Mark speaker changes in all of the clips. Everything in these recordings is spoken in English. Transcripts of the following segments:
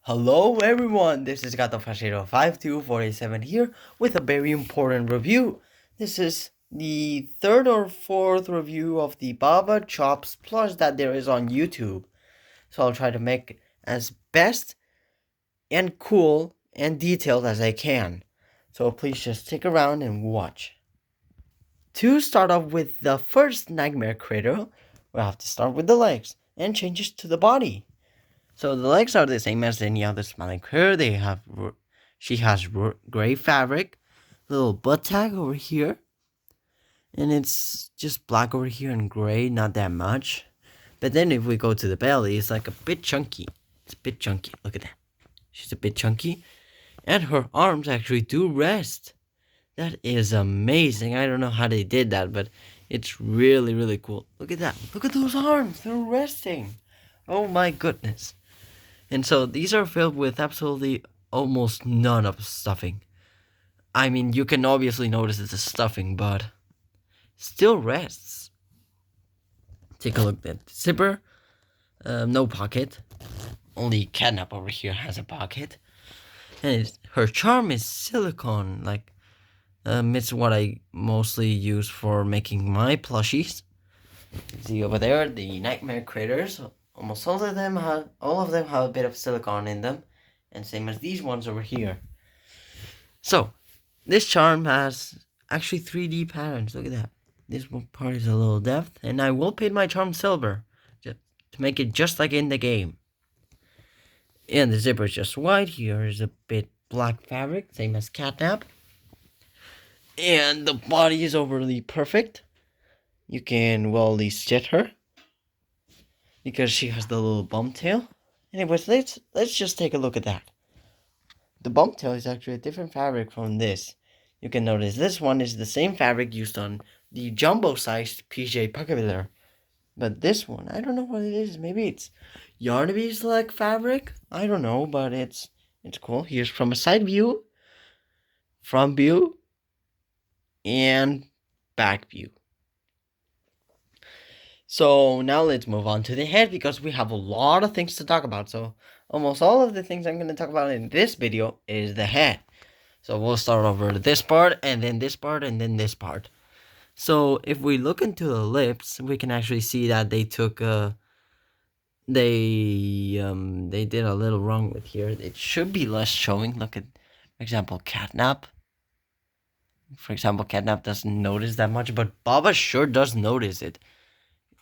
Speaker 1: Hello everyone, this is Gato5247 here with a very important review. This is the third or fourth review of the Baba Chops plush that there is on YouTube. So I'll try to make it as best and cool and detailed as I can. So please just stick around and watch. To start off with the first nightmare critter, we'll have to start with the legs and changes to the body. So the legs are the same as any other smiling critter. She has gray fabric, little butt tag over here, and it's just black over here and gray, not that much. But then if we go to the belly, it's like a bit chunky. It's a bit chunky. Look at that. She's a bit chunky, and her arms actually do rest. That is amazing. I don't know how they did that, but it's really, really cool. Look at that. Look at those arms. They're resting. Oh my goodness. And so these are filled with absolutely almost none of stuffing. I mean, you can obviously notice it's a stuffing, but still rests. Take a look at the zipper. No pocket. Only Catnap over here has a pocket. And her charm is silicone. It's what I mostly use for making my plushies. See over there, the nightmare critters. Almost all of them have a bit of silicone in them, and same as these ones over here. So, this charm has actually 3D patterns. Look at that. This one part is a little depth, and I will paint my charm silver to make it just like in the game. And the zipper is just white. Here is a bit black fabric, same as Catnap. And the body is overly perfect. You can well stitch her because she has the little bump tail. Anyways, let's just take a look at that. The bump tail is actually a different fabric from this. You can notice this one is the same fabric used on the jumbo-sized PJ Puckabiller. But this one, I don't know what it is. Maybe it's Yarnaby's like fabric? I don't know, but it's cool. Here's from a side view, front view, and back view. So now let's move on to the head because we have a lot of things to talk about. So almost all of the things I'm going to talk about in this video is the head. So we'll start over this part and then this part and then this part. So if we look into the lips, we can actually see that they took they did a little wrong with here. It should be less showing. Look at, for example, Catnap. For example, Catnap doesn't notice that much, but Baba sure does notice it.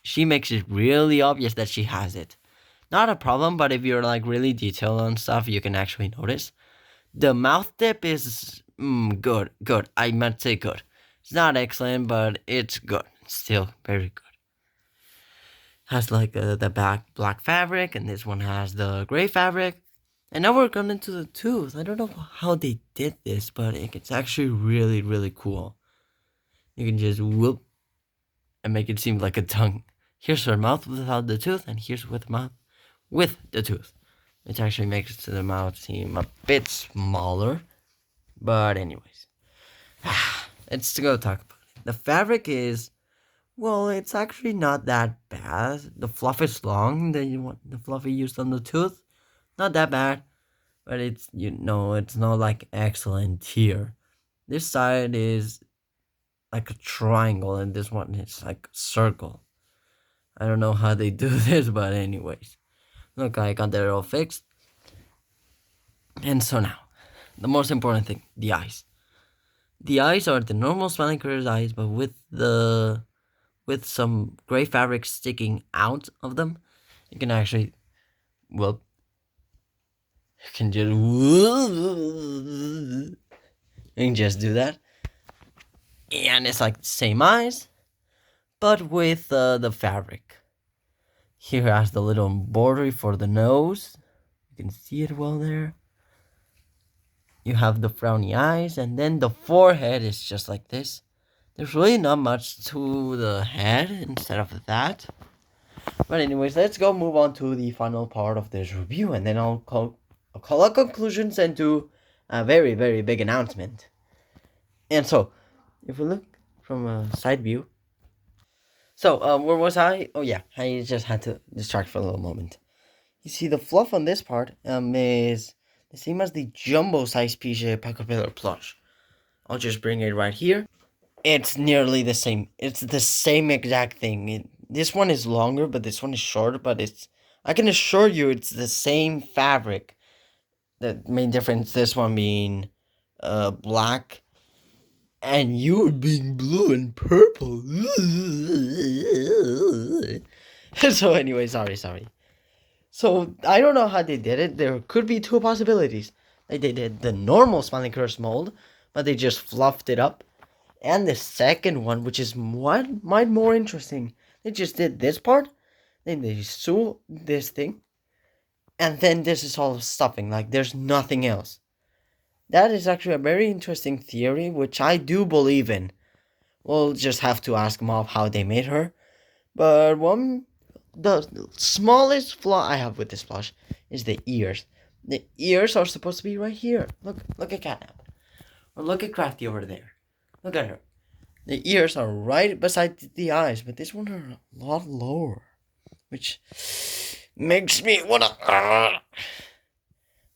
Speaker 1: She makes it really obvious that she has it. Not a problem, but if you're like really detailed on stuff, you can actually notice. The mouth dip is good. I might say good. It's not excellent, but it's good. It's still very good. Has like the black fabric, and this one has the gray fabric. And now we're going into the tooth. I don't know how they did this, but it's actually really, really cool. You can just whoop and make it seem like a tongue. Here's her mouth without the tooth, and here's with the mouth with the tooth. It actually makes the mouth seem a bit smaller. But anyways, let's go talk about it. The fabric is, well, it's actually not that bad. The fluff is long. The fluff you used on the tooth, not that bad. But it's it's not like excellent here. This side is like a triangle, and this one is like a circle. I don't know how they do this, but anyways. Look, I got that all fixed. And so now, the most important thing, the eyes. The eyes are the normal smiling critter's eyes, but with some gray fabric sticking out of them. You can actually, well, you can just do that. And it's like the same eyes, but with the fabric. Here has the little border for the nose. You can see it well there. You have the frowny eyes, and then the forehead is just like this. There's really not much to the head instead of that. But anyways, let's go move on to the final part of this review, and then I'll call our conclusions and do a very, very big announcement. And so, if we look from a side view. So, where was I? Oh yeah, I just had to distract for a little moment. You see, the fluff on this part is the same as the jumbo size PJ Pillar plush. I'll just bring it right here. It's nearly the same. It's the same exact thing. This one is longer, but this one is shorter. But I can assure you, it's the same fabric. The main difference, this one being black, and you being blue and purple. So anyway, sorry. So I don't know how they did it. There could be two possibilities. They did the normal Smiling Curse mold, but they just fluffed it up. And the second one, which is what might more interesting, they just did this part, then they sew this thing, and then this is all stuffing. Like there's nothing else. That is actually a very interesting theory, which I do believe in. We'll just have to ask Mob how they made her. But the smallest flaw I have with this plush is the ears. The ears are supposed to be right here. Look at Catnap. Or look at Crafty over there. Look at her. The ears are right beside the eyes, but this one are a lot lower, which makes me wanna.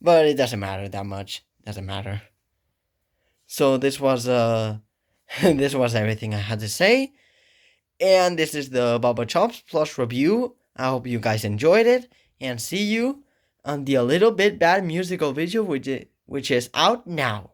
Speaker 1: But it doesn't matter that much. Doesn't matter. So this was this was everything I had to say, and this is the Baba Chops plush review. I hope you guys enjoyed it, and see you on the A Little Bit Bad musical video, which is out now.